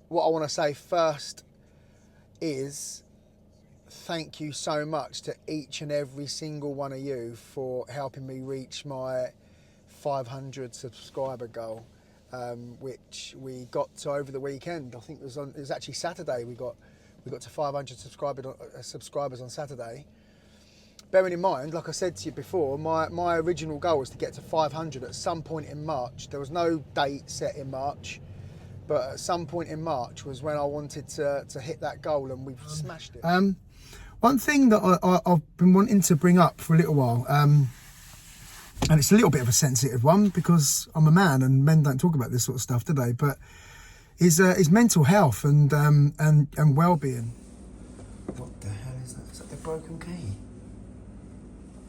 what I want to say first is thank you so much to each and every single one of you for helping me reach my 500 subscriber goal, which we got to over the weekend. I think it was actually Saturday. We got to 500 subscribers on Saturday. Bearing in mind, like I said to you before, my original goal was to get to 500 at some point in March. There was no date set in March, but at some point in March was when I wanted to hit that goal, and we've smashed it. One thing that I've been wanting to bring up for a little while, and it's a little bit of a sensitive one because I'm a man and men don't talk about this sort of stuff, do they? But is mental health and well-being. What the hell is that? Is that the broken key?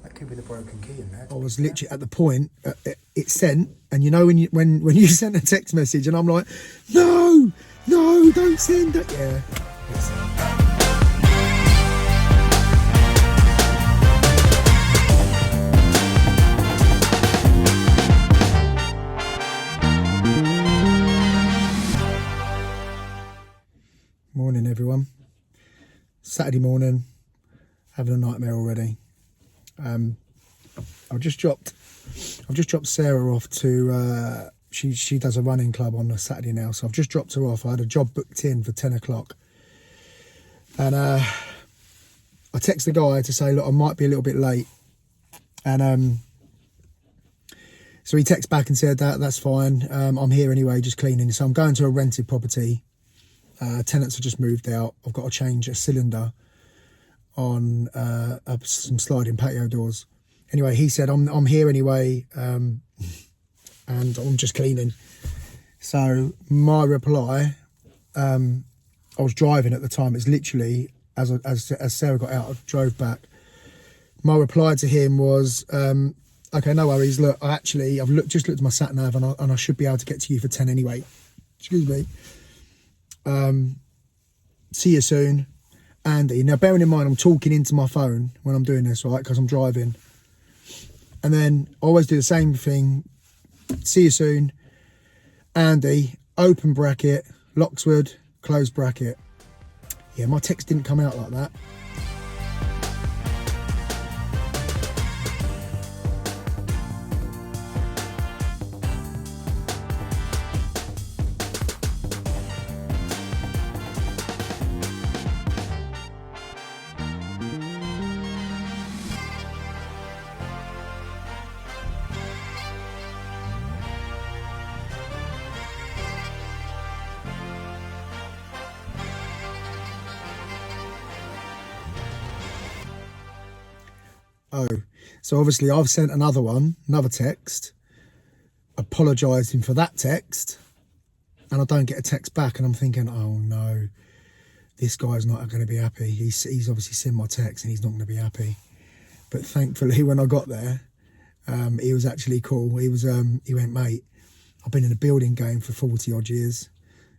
That could be the broken key in there. I was literally at the point it sent, and you know when you sent a text message, and I'm like, no, don't send that. Yeah. Morning, everyone. Saturday morning, having a nightmare already. I've just dropped Sarah off to she does a running club on a Saturday now, so I've just dropped her off. I had a job booked in for 10 o'clock, and I text the guy to say, look, I might be a little bit late, and so he texted back and said that's fine, I'm here anyway, just cleaning. So I'm going to a rented property. Tenants have just moved out. I've got to change a cylinder on some sliding patio doors. Anyway, he said I'm here anyway, and I'm just cleaning. So my reply, I was driving at the time. It's literally as Sarah got out, I drove back. My reply to him was, okay, no worries. Look, I've just looked at my sat nav, and I should be able to get to you for 10 anyway. Excuse me. See you soon, Andy. Now, bearing in mind, I'm talking into my phone when I'm doing this, right? Because I'm driving. And then I always do the same thing. See you soon, Andy, open bracket, Lockswood, close bracket. Yeah, my text didn't come out like that. Oh, so obviously I've sent another text, apologising for that text, and I don't get a text back, and I'm thinking, oh no, this guy's not going to be happy. He's obviously seen my text and he's not going to be happy. But thankfully, when I got there, he was actually cool. He went, mate, I've been in a building game for 40 odd years.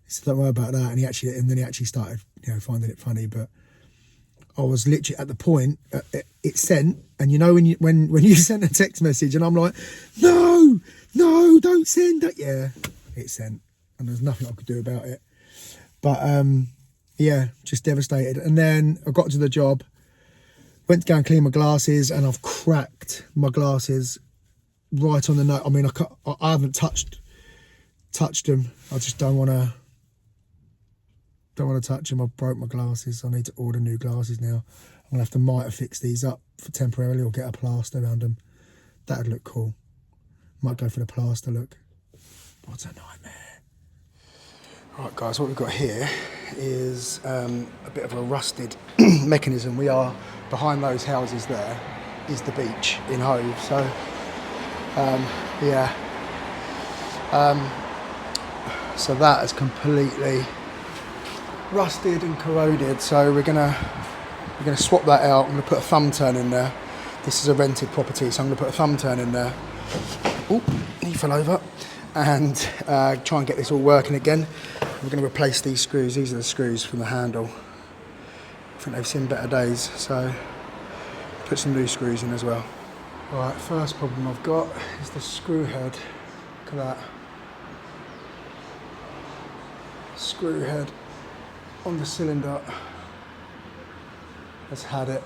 He said, don't worry about that. And then he actually started, finding it funny. But I was literally at the point it sent, and you know when you sent a text message, and I'm like, no, don't send that. Yeah, it sent, and there's nothing I could do about it. But yeah, just devastated. And then I got to the job, went to go and clean my glasses, and I've cracked my glasses right on the nose. I mean, I haven't touched them. I just don't want to touch them. I broke my glasses. I need to order new glasses now. I'm going to might have fixed these up for temporarily, or get a plaster around them. That'd look cool. Might go for the plaster look. What a nightmare. Right guys, what we've got here is a bit of a rusted mechanism. We are behind those houses. There is the beach in Hove. So yeah. So that is completely rusted and corroded, so we're gonna swap that out. I'm gonna put a thumb turn in there. This is a rented property, so I'm gonna put a thumb turn in there. Oh, he fell over. And try and get this all working again. We're gonna replace these screws. These are the screws from the handle. I think they've seen better days, so put some new screws in as well. Right, first problem I've got is the screw head. Look at that. screw head on the cylinder has had it.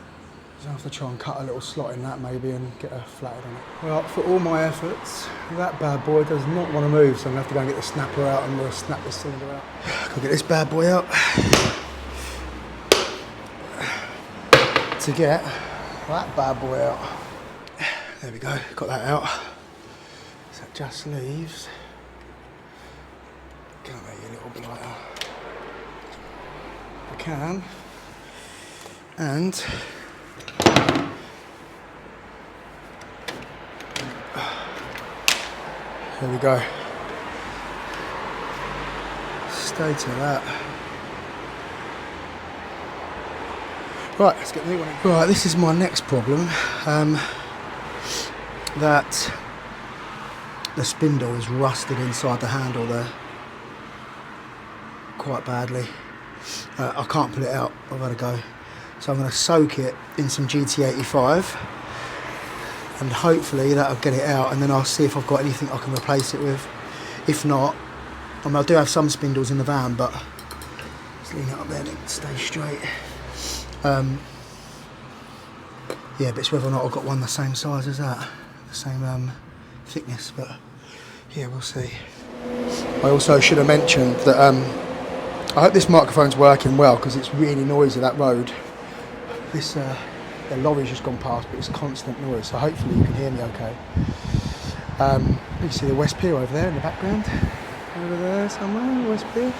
So I have to try and cut a little slot in that maybe and get a flathead on it. Well, for all my efforts, that bad boy does not want to move, so I'm going to have to go and get the snapper out and we'll snap this cylinder out. Gotta get this bad boy out. To get that bad boy out. There we go, got that out. So that just leaves. Can I make it a little bit lighter? I can. And there we go. Stay to that. Right, let's get the new one in. Right, this is my next problem. That the spindle is rusted inside the handle there quite badly. I can't pull it out, I've got to go. So I'm going to soak it in some GT85 and hopefully that'll get it out, and then I'll see if I've got anything I can replace it with. If not, I mean, I do have some spindles in the van, but just lean it up there and it can stay straight. Yeah, but it's whether or not I've got one the same size as that, the same thickness, but yeah, we'll see. I also should have mentioned that I hope this microphone's working well because it's really noisy, that road. This the lorry's just gone past, but it's constant noise, so hopefully you can hear me okay. You can see the West Pier over there in the background, over there somewhere, West Pier.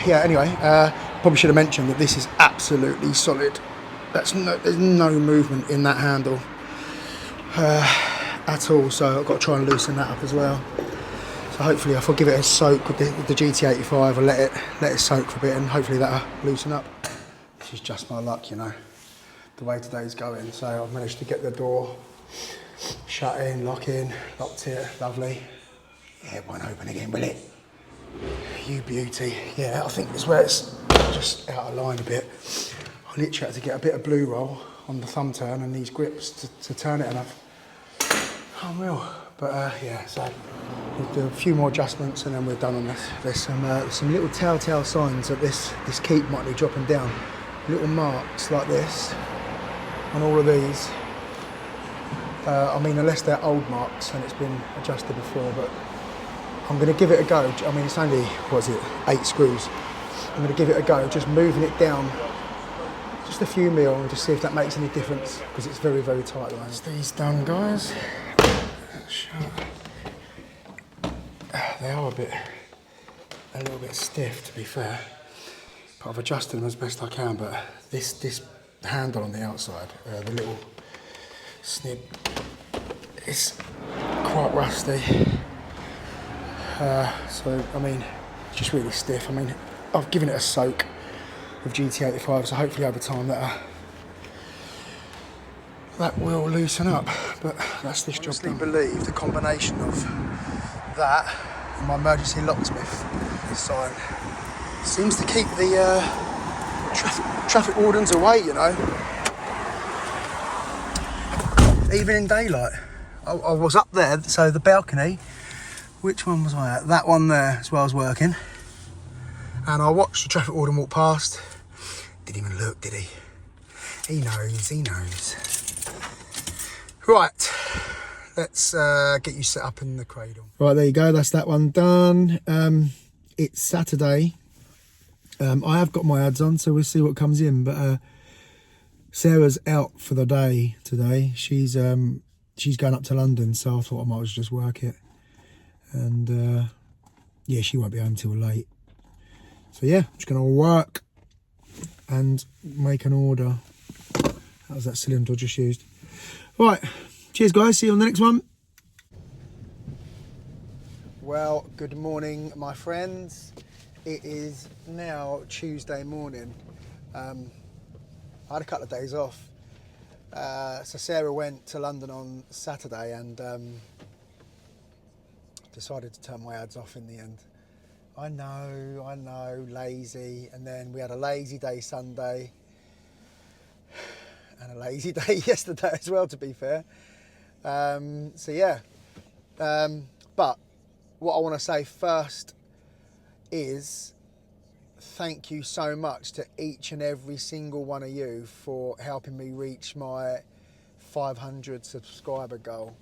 Yeah, anyway, probably should have mentioned that this is absolutely solid. There's no movement in that handle at all, so I've got to try and loosen that up as well. So hopefully if I give it a soak with the GT85, I'll let it soak for a bit and hopefully that'll loosen up. This is just my luck, you know, the way today's going. So I've managed to get the door shut in, locked it, lovely. Yeah, it won't open again, will it? You beauty. Yeah, I think it's where it's just out of line a bit. I literally had to get a bit of blue roll on the thumb turn and these grips to turn it enough. Unreal. But yeah, so we'll do a few more adjustments and then we're done on this. There's some little telltale signs that this keep might be dropping down. Little marks like this on all of these. I mean, unless they're old marks and it's been adjusted before, but I'm going to give it a go. I mean, it's only, what is it, 8 screws. I'm going to give it a go, just moving it down just a few mil and just see if that makes any difference, because it's very, very tight. That's these done, guys. They are a little bit stiff, to be fair, but I've adjusted them as best I can. But this handle on the outside, the little snip, is quite rusty. So I mean, it's just really stiff. I mean, I've given it a soak with GT85, so hopefully over time that will loosen up. But that's this job done. I believe the combination of that and my emergency locksmith sign seems to keep the traffic wardens away, you know, even in daylight. I was up there, so the balcony, which one was I at? That one there as well was working, and I watched the traffic warden walk past. Didn't even look, did he? He knows. Right, let's get you set up in the cradle. Right, there you go, that's that one done. It's Saturday. I have got my ads on, so we'll see what comes in, but Sarah's out for the day today. She's going up to London, so I thought I might as well just work it. And yeah, she won't be home till late. So yeah, I'm just going to work and make an order. That was that cylinder I just used. Right, cheers guys, see you on the next one. Well, good morning my friends. It is now Tuesday morning. I had a couple of days off. So Sarah went to London on Saturday and decided to turn my ads off in the end. I know, lazy. And then we had a lazy day Sunday and a lazy day yesterday as well, to be fair. So yeah, but what I want to say first is thank you so much to each and every single one of you for helping me reach my 500 subscriber goal,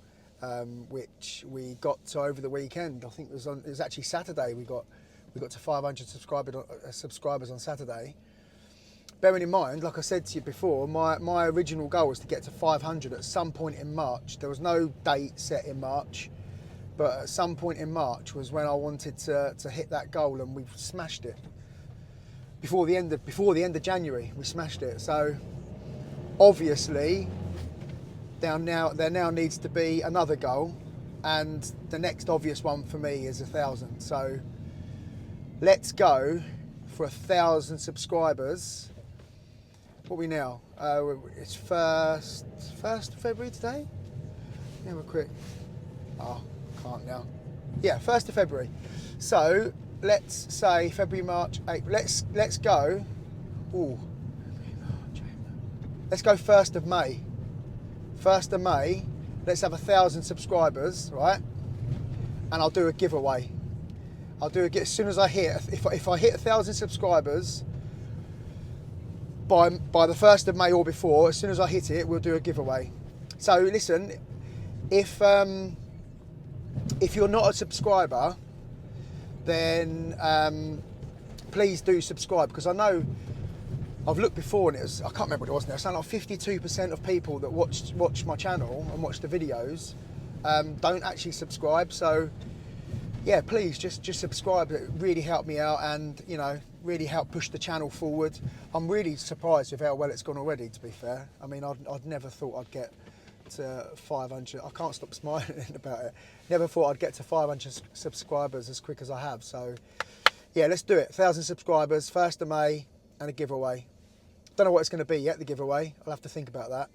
which we got to over the weekend. I think it was actually Saturday. We got to 500 subscribers on Saturday. Bearing in mind, like I said to you before, my original goal was to get to 500 at some point in March. There was no date set in March, but at some point in March was when I wanted to hit that goal, and we've smashed it. Before the end of January, we smashed it. So obviously, there now needs to be another goal, and the next obvious one for me is 1,000. So let's go for 1,000 subscribers. What are we now? It's 1st of February today? Yeah, we're quick. Oh, can't now. Yeah, 1st of February. So let's say February, March, April. Let's go. Ooh. Let's go 1st of May. 1st of May. Let's have 1,000 subscribers, right? And I'll do a giveaway. I'll do it as soon as I hit. If I hit 1,000 subscribers by the 1st of May or before, as soon as I hit it, we'll do a giveaway. So listen, if you're not a subscriber, then please do subscribe, because I know I've looked before and I can't remember what it was now. It's like 52% of people that watch my channel and watch the videos don't actually subscribe. So yeah, please just subscribe. It really helped me out, and you know, really help push the channel forward. I'm really surprised with how well it's gone already, to be fair. I mean, I'd never thought I'd get to 500. I can't stop smiling about it. Never thought I'd get to 500 subscribers as quick as I have. So yeah, let's do it. 1,000 subscribers, 1st of May, and a giveaway. Don't know what it's going to be yet, the giveaway. I'll have to think about that.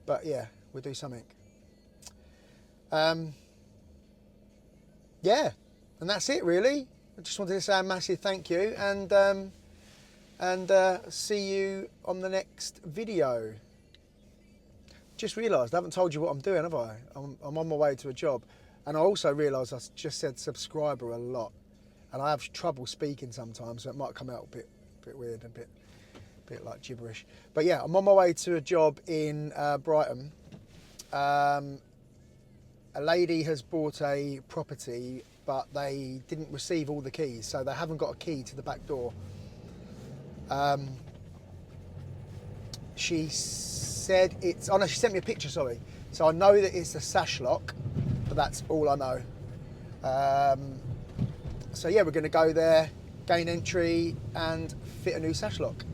But yeah, we'll do something. Yeah, and that's it really. I just wanted to say a massive thank you, and see you on the next video. Just realised I haven't told you what I'm doing, have I? I'm on my way to a job, and I also realised I just said subscriber a lot, and I have trouble speaking sometimes, so it might come out a bit weird, a bit like gibberish. But yeah, I'm on my way to a job in Brighton. A lady has bought a property, but they didn't receive all the keys, so they haven't got a key to the back door. She said it's, oh no, she sent me a picture, sorry. So I know that it's a sash lock, but that's all I know. So yeah, we're gonna go there, gain entry, and fit a new sash lock.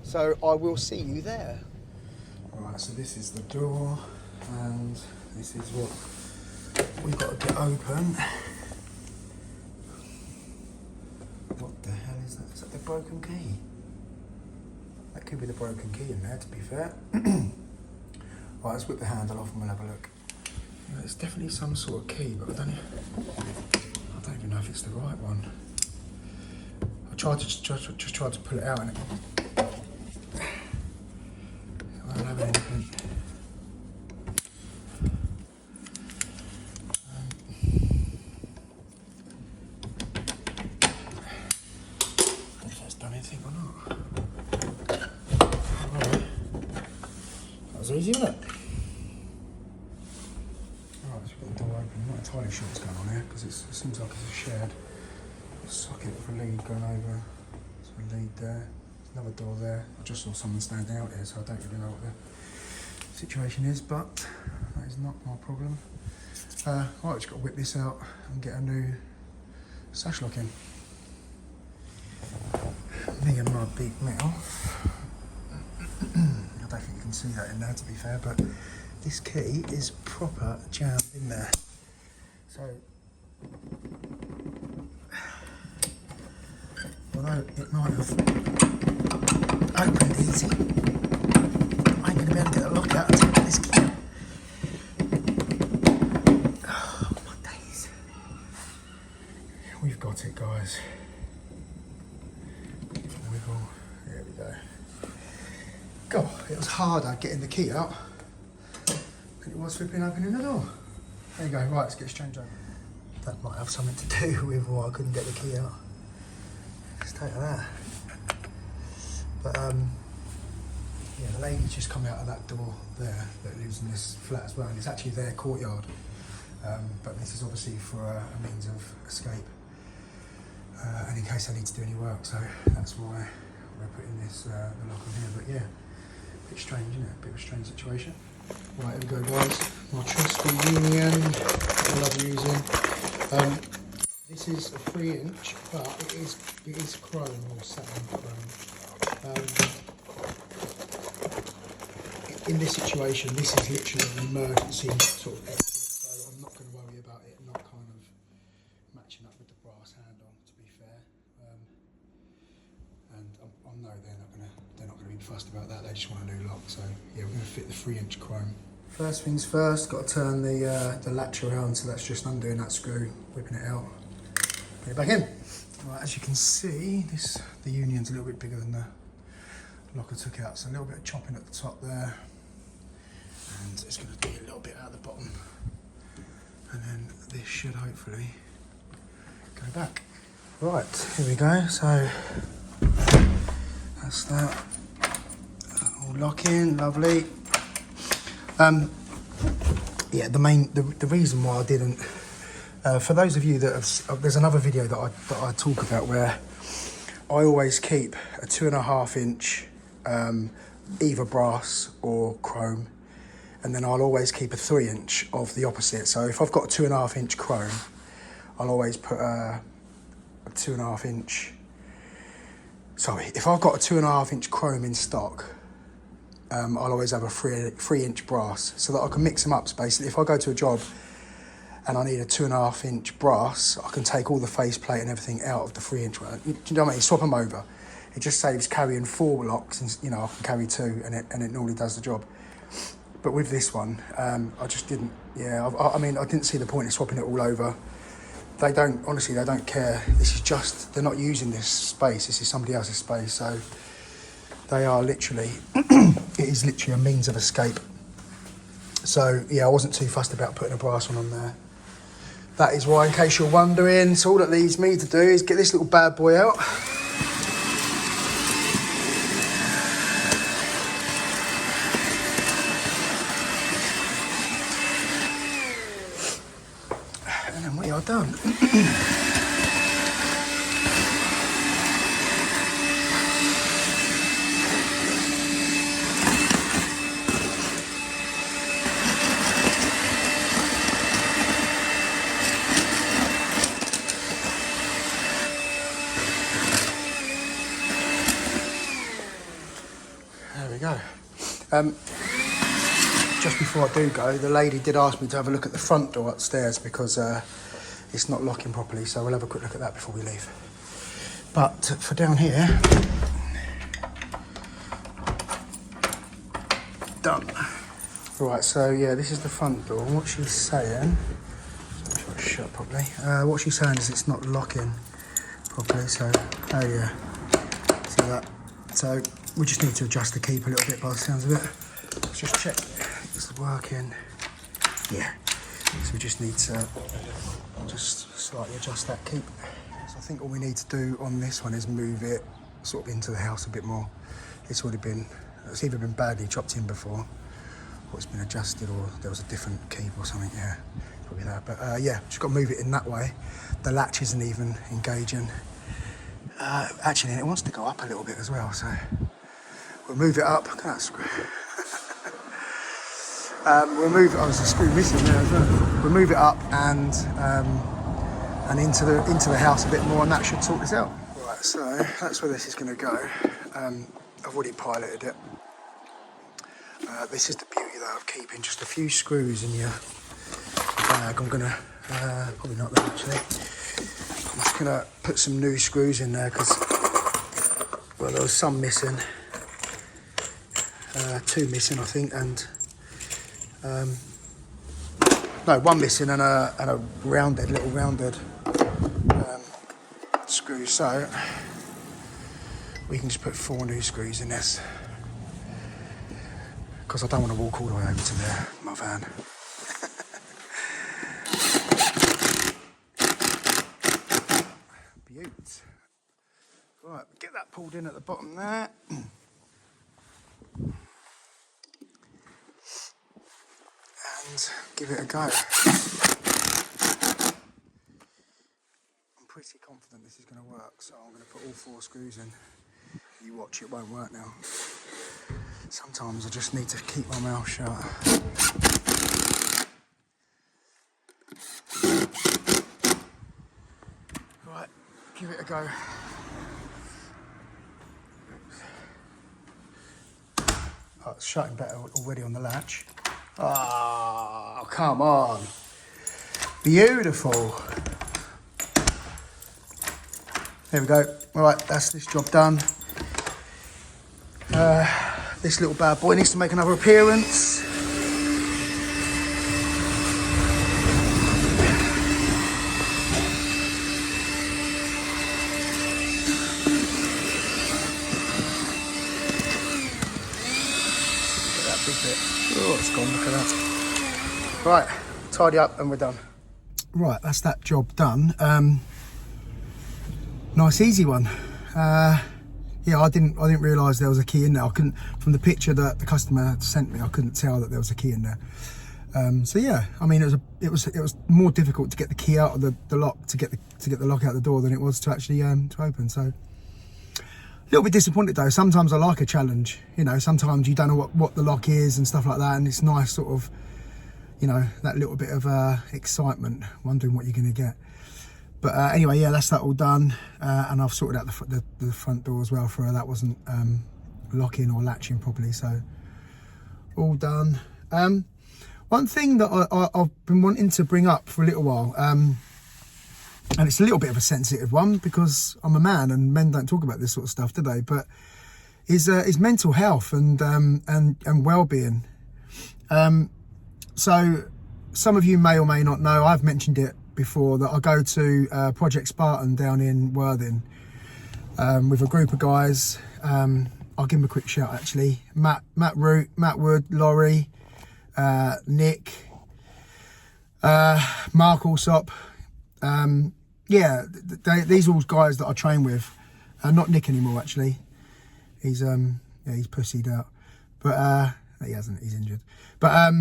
So I will see you there. Alright, so this is the door, and this is what we've got to get open. What the hell is that? Is that the broken key? That could be the broken key in there, to be fair. Right, let's whip the handle off and we'll have a look. Yeah, it's definitely some sort of key, but I don't even know if it's the right one. I tried to just tried to pull it out and it won't have anything. If that's done anything or not. Alright. That was easy, wasn't it? Alright, let's get the door open. I'm not entirely sure what's going on here because it seems like it's a shared socket for a lead going over. There's a lead there. There's another door there. I just saw someone standing out here, so I don't really know what the situation is, but that is not my problem. Right, just got to whip this out and get a new sash lock in. Me and my big mouth. I don't think you can see that in there, to be fair, but this key is proper jammed in there. So, although it might have opened easy, I ain't going to be able to get the lock out until I get this key. Oh my days. We've got it, guys. Wiggle. There we go. God, it was harder getting the key out than it was flipping opening the door. There you go. Right, let's get exchange over. That might have something to do with why I couldn't get the key out. Take that. But yeah, the lady's just come out of that door there that lives in this flat as well, and it's actually their courtyard. But this is obviously for a means of escape, and in case they need to do any work. So that's why we're putting this the lock on here. But yeah, a bit strange, isn't it? A bit of a strange situation. Right, here we go, guys. My trusty union I love using. This is a 3-inch, but it is chrome or satin chrome. In this situation, this is literally an emergency sort of exit, so I'm not going to worry about it not kind of matching up with the brass handle, to be fair. And I know they're not going to be fussed about that. They just want a new lock. So yeah, we're going to fit the 3-inch chrome. First things first, got to turn the latch around, so that's just undoing that screw, whipping it out, put it back in. Right, as you can see, the union's a little bit bigger than the lock I took out, so a little bit of chopping at the top there, and it's going to do a little bit out of the bottom, and then this should hopefully go back. Right, here we go. So that's that. All locking, lovely. Yeah, the reason why I didn't, for those of you that have, there's another video that I talk about where I always keep a 2.5-inch either brass or chrome, and then I'll always keep a 3-inch of the opposite. So if I've got a 2.5-inch chrome, I'll always put a 2.5-inch. Sorry, if I've got a 2.5-inch chrome in stock, I'll always have a 3-inch brass so that I can mix them up. So basically, if I go to a job and I need a 2.5-inch brass, I can take all the faceplate and everything out of the 3-inch one. Do you know what I mean? Swap them over. It just saves carrying 4 locks, and you know, I can carry 2, and it normally does the job. But with this one, I just didn't. Yeah, I mean, I didn't see the point in swapping it all over. They don't, honestly, they don't care. This is just, they're not using this space. This is somebody else's space, so they are literally, it is literally a means of escape. So yeah, I wasn't too fussed about putting a brass one on there. That is why, in case you're wondering, so all that leaves me to do is get this little bad boy out. And then we are done. Go. Just before I do go, the lady did ask me to have a look at the front door upstairs because it's not locking properly, so we'll have a quick look at that before we leave. But for down here, done. Right, so yeah, this is the front door. What she's saying, make sure it's shut properly. What she's saying is it's not locking properly, so, oh yeah, see that? So we just need to adjust the keep a little bit by the sounds of it. Let's just check it's working. Yeah, so we just need to just slightly adjust that keep. So I think all we need to do on this one is move it sort of into the house a bit more. It's either been badly chopped in before, or it's been adjusted, or there was a different keep or something. Yeah, probably that. But yeah, just got to move it in that way. The latch isn't even engaging. Actually, it wants to go up a little bit as well, so we'll move it up. Look at that screw. We'll move it. Oh, there's a screw missing there as well. We'll move it up and into the house a bit more, and that should sort this out. Right, so that's where this is going to go. I've already piloted it. This is the beauty though of keeping just a few screws in your bag. I'm gonna probably not that actually. I'm just gonna put some new screws in there because, well, there was some missing, 2 missing I think, and no, 1 missing and a little rounded screw. So we can just put 4 new screws in this because I don't want to walk all the way over to my van. Right, get that pulled in at the bottom there. And give it a go. I'm pretty confident this is going to work, so I'm going to put all 4 screws in. You watch, it won't work now. Sometimes I just need to keep my mouth shut. Right, give it a go. Oh, it's shutting better already on the latch. Oh, come on. Beautiful. There we go. Right, that's this job done. This little bad boy needs to make another appearance. Oh, it's gone, look at that. Right, tidy up and we're done. Right, that's that job done. Nice easy one. Yeah, I didn't realise there was a key in there. I couldn't, from the picture that the customer sent me, I couldn't tell that there was a key in there. So yeah, I mean, it was more difficult to get the key out of the lock to get the lock out the door than it was to actually to open. So a little bit disappointed though. Sometimes I like a challenge, you know, sometimes you don't know what the lock is and stuff like that, and it's nice sort of, you know, that little bit of excitement, wondering what you're going to get. But anyway, yeah, that's that all done, and I've sorted out the front door as well for her. That wasn't locking or latching properly, so all done. One thing that I've been wanting to bring up for a little while, and it's a little bit of a sensitive one because I'm a man and men don't talk about this sort of stuff, do they? But is mental health and well-being. So some of you may or may not know, I've mentioned it before, that I go to Project Spartan down in Worthing with a group of guys. I'll give them a quick shout actually. Matt Root, Matt Wood, Laurie, Nick, Mark Allsop. Yeah, these are all guys that I train with. Not Nick anymore actually. He's he's pussied out, but he hasn't. He's injured. But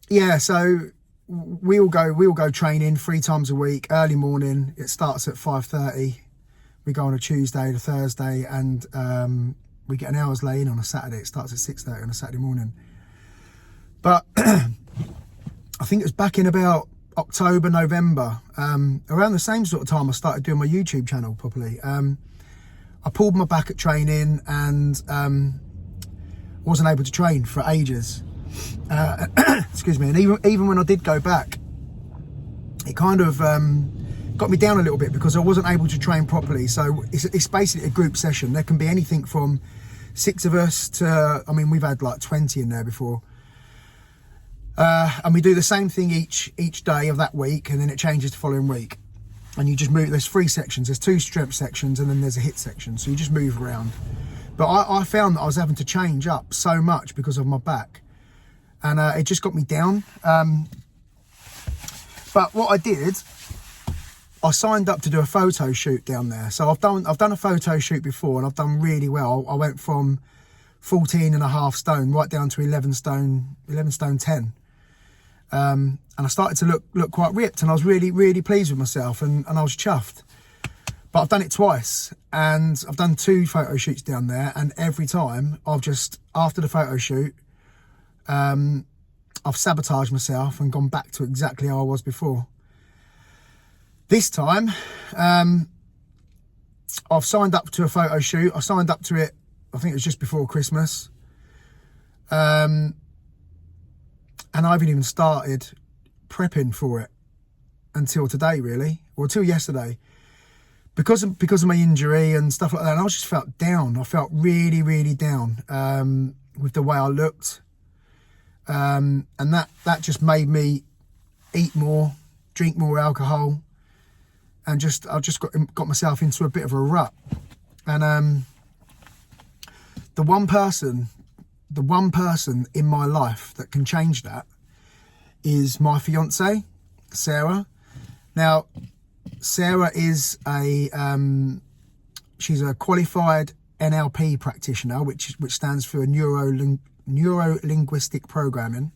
yeah, so we all go training 3 times a week, early morning. It starts at 5:30. We go on a Tuesday to Thursday, and we get an hour's lay in on a Saturday. It starts at 6:30 on a Saturday morning. But I think it was back in about October, November, around the same sort of time I started doing my YouTube channel properly. I pulled my back at training and wasn't able to train for ages. Excuse me. And even when I did go back, it kind of got me down a little bit because I wasn't able to train properly. So it's basically a group session. There can be anything from 6 of us to, I mean, we've had like 20 in there before. And we do the same thing each day of that week, and then it changes the following week. And you just move, there's 3 sections. There's 2 strength sections, and then there's a hit section. So you just move around. But I found that I was having to change up so much because of my back. And it just got me down. But what I did, I signed up to do a photo shoot down there. So I've done a photo shoot before, and I've done really well. I went from 14.5 stone right down to 11 stone 10. And I started to look quite ripped, and I was really pleased with myself, and I was chuffed. But I've done it twice, and I've done 2 photo shoots down there, and every time I've just, after the photo shoot, I've sabotaged myself and gone back to exactly how I was before. This time, I've signed up to a photo shoot. I signed up to it, I think it was just before Christmas. And I haven't even started prepping for it until today, really, or till yesterday, because of my injury and stuff like that. And I just felt down. I felt really down with the way I looked, and that just made me eat more, drink more alcohol, and I just got myself into a bit of a rut. And the one person in my life that can change that is my fiance, Sarah. Now, Sarah is a she's a qualified NLP practitioner, which stands for neuro-linguistic programming,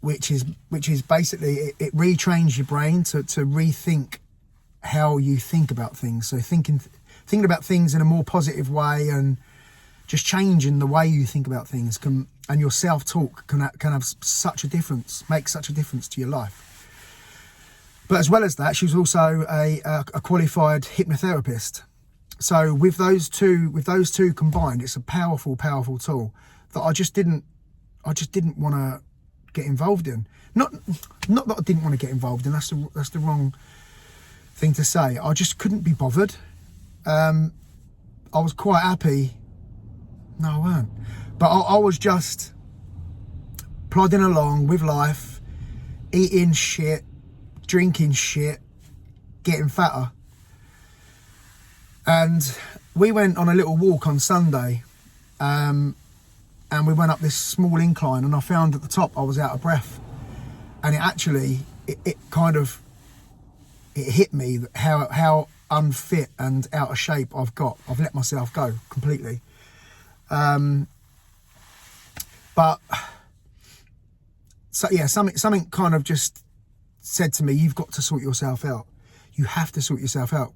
which is basically it retrains your brain to rethink how you think about things. So thinking about things in a more positive way, and just changing the way you think about things and your self-talk can have such a difference, make such a difference to your life. But as well as that, she was also a qualified hypnotherapist. So with those two combined, it's a powerful tool that I just didn't want to get involved in. Not that I didn't want to get involved in. That's the wrong thing to say. I just couldn't be bothered. I was quite happy. No, I weren't. But I was just plodding along with life, eating shit, drinking shit, getting fatter. And we went on a little walk on Sunday, and we went up this small incline, and I found at the top I was out of breath. And it hit me how unfit and out of shape I've got. I've let myself go completely. But so yeah, something kind of just said to me, you've got to sort yourself out. You have to sort yourself out.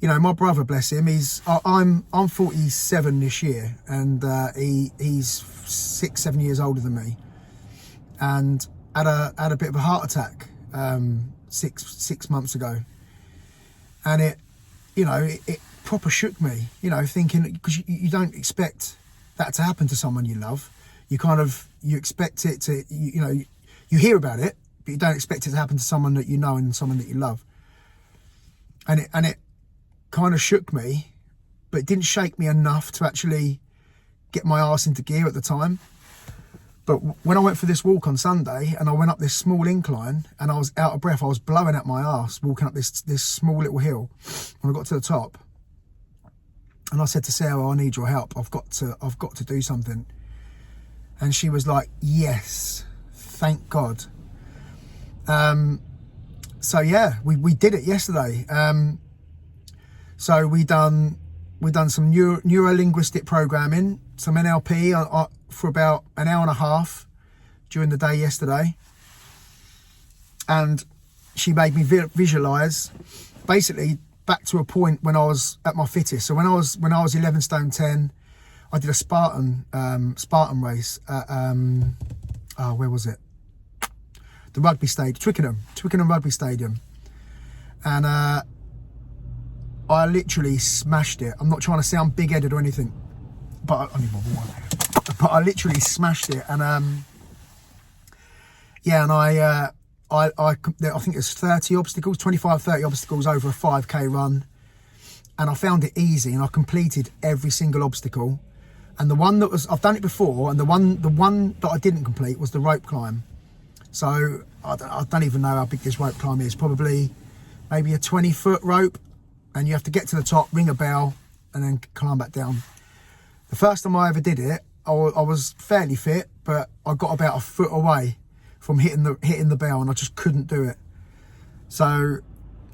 You know, my brother, bless him, I'm 47 this year, and he's 6-7 years older than me, and had a bit of a heart attack 6 months ago, and it proper shook me. You know, thinking, because you don't expect that to happen to someone you love. You expect it to, you hear about it, but you don't expect it to happen to someone that you know and someone that you love. And it kind of shook me, but it didn't shake me enough to actually get my arse into gear at the time. But when I went for this walk on Sunday, and I went up this small incline, and I was out of breath, I was blowing out my arse walking up this small little hill. When I got to the top, and I said to Sarah, I need your help. I've got to do something. And she was like, yes, thank God. So yeah, we did it yesterday. So we done some neuro-linguistic programming, some NLP for about an hour and a half during the day yesterday. And she made me visualize basically back to a point when I was at my fittest. So when I was 11 stone 10, I did a Spartan race at, where was it? The rugby stadium, Twickenham Rugby Stadium. And I literally smashed it. I'm not trying to sound big-headed or anything, but I need more water. But I literally smashed it. And yeah, and I think it's 30 obstacles, 25, 30 obstacles over a 5k run. And I found it easy, and I completed every single obstacle. And the one that I've done it before, and the one that I didn't complete was the rope climb. So I don't even know how big this rope climb is. Probably maybe a 20-foot rope, and you have to get to the top, ring a bell, and then climb back down. The first time I ever did it, I was fairly fit, but I got about a foot away from hitting the bell, and I just couldn't do it. So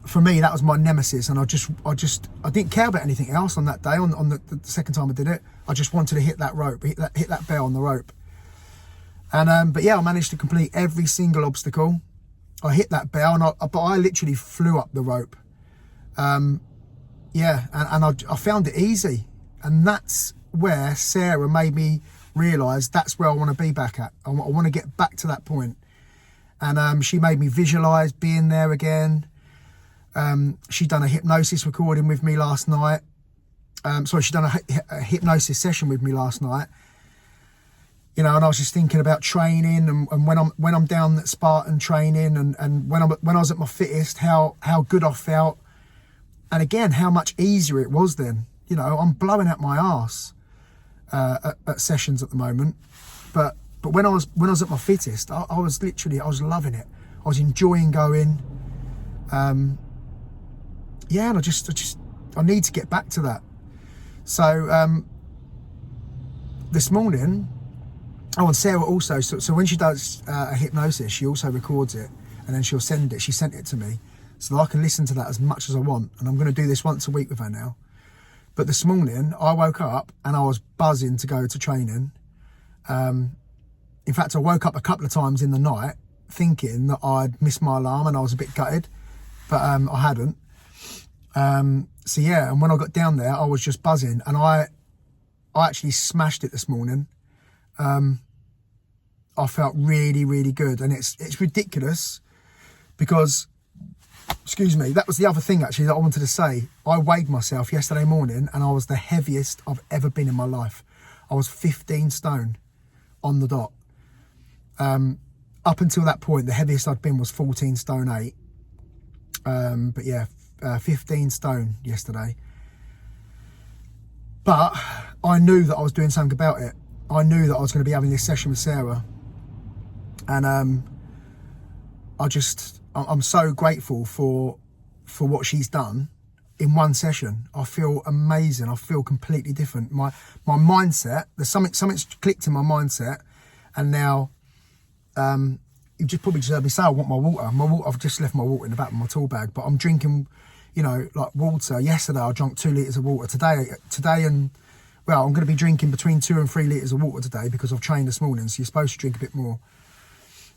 for me, that was my nemesis, and I didn't care about anything else on that day. On the second time I did it, I just wanted to hit that rope, hit that bell on the rope. And but yeah, I managed to complete every single obstacle. I hit that bell, but I literally flew up the rope. Yeah, and I found it easy, and that's where Sarah made me realise that's where I want to be back at. I want to get back to that point. And she made me visualise being there again. She done a hypnosis recording with me last night. She done a hypnosis session with me last night. You know, and I was just thinking about training, and when I'm down at Spartan training, and when I was at my fittest, how good I felt, and again how much easier it was then. You know, I'm blowing out my arse at sessions at the moment, but when I was at my fittest, I was loving it. I was enjoying going. Yeah, and I need to get back to that. So this morning. Oh, and Sarah also, so when she does a hypnosis, she also records it, and then she'll send it. She sent it to me. so that I can listen to that as much as I want. And I'm going to do this once a week with her now. But this morning I woke up and I was buzzing to go to training. In fact, I woke up a couple of times in the night thinking that I'd missed my alarm, and I was a bit gutted, but I hadn't. So yeah, and when I got down there, I was just buzzing, and I actually smashed it this morning. I felt really, really good, and it's ridiculous because, excuse me, that was the other thing actually that I wanted to say. I weighed myself yesterday morning and I was the heaviest I've ever been in my life. I was 15 stone on the dot. Up until that point, the heaviest I'd been was 14 stone 8. But yeah, 15 stone yesterday. But I knew that I was doing something about it. I knew that I was going to be having this session with Sarah. And I'm so grateful for what she's done in one session. I feel amazing. I feel completely different. My mindset, there's something's clicked in my mindset, and now you just probably heard me say I want my water. I've just left my water in the back of my tool bag, but I'm drinking, you know, like water. Yesterday I drank 2 litres of water. Today and well, I'm going to be drinking between 2 and 3 litres of water today because I've trained this morning, so you're supposed to drink a bit more.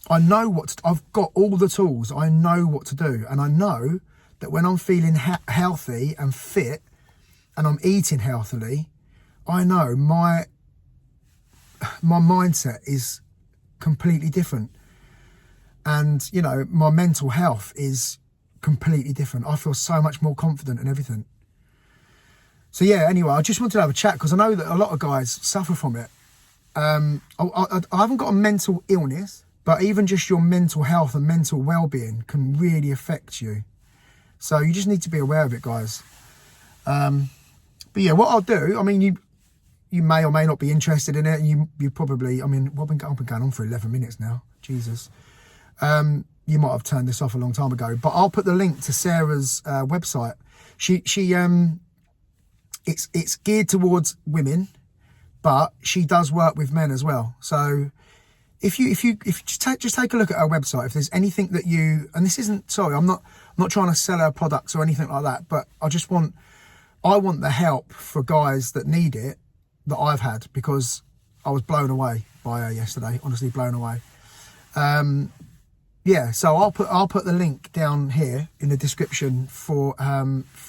I know I've got all the tools. I know what to do, and I know that when I'm feeling healthy and fit and I'm eating healthily, I know my mindset is completely different, and you know, my mental health is completely different. I feel so much more confident in everything. So yeah, anyway, I just wanted to have a chat because I know that a lot of guys suffer from it. I haven't got a mental illness, but even just your mental health and mental well-being can really affect you. So you just need to be aware of it, guys. But yeah, what I'll do, I mean, you may or may not be interested in it. And you probably, I mean, I've been going on for 11 minutes now. Jesus. You might have turned this off a long time ago, but I'll put the link to Sarah's website. It's geared towards women, but she does work with men as well. So if you just take a look at her website, if there's anything that you, and this isn't, sorry, I'm not trying to sell her products or anything like that, but I want the help for guys that need it that I've had, because I was blown away by her yesterday, honestly blown away. Yeah, so I'll put the link down here in the description for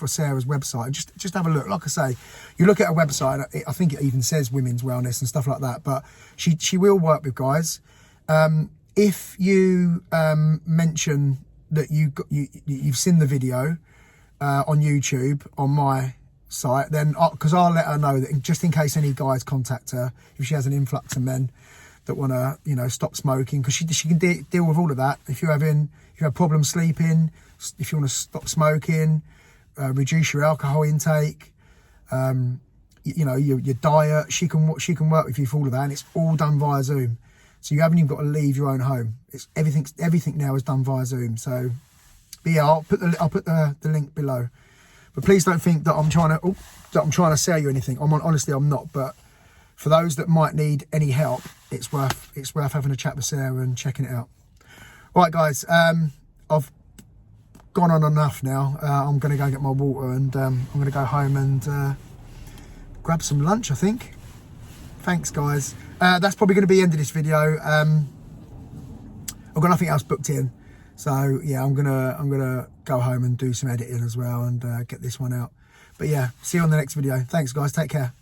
Sarah's website. Just have a look. Like I say, you look at her website, I think it even says women's wellness and stuff like that, but she will work with guys. If you mention that you've seen the video on YouTube on my site, then because I'll let her know that just in case any guys contact her, if she has an influx of men that want to, you know, stop smoking, because she can deal with all of that. If you have problems sleeping, if you want to stop smoking, reduce your alcohol intake, you know, your diet, she can work with you for all of that, and it's all done via Zoom. So you haven't even got to leave your own home. It's everything now is done via Zoom. So, but yeah, I'll put the link below. But please don't think that I'm trying to sell you anything. Honestly, I'm not. But for those that might need any help, it's worth having a chat with Sarah and checking it out. All right, guys, I've gone on enough now. I'm going to go get my water, and I'm going to go home and grab some lunch, I think. Thanks, guys. That's probably going to be the end of this video. I've got nothing else booked in, so yeah, I'm gonna go home and do some editing as well and get this one out. But yeah, see you on the next video. Thanks, guys. Take care.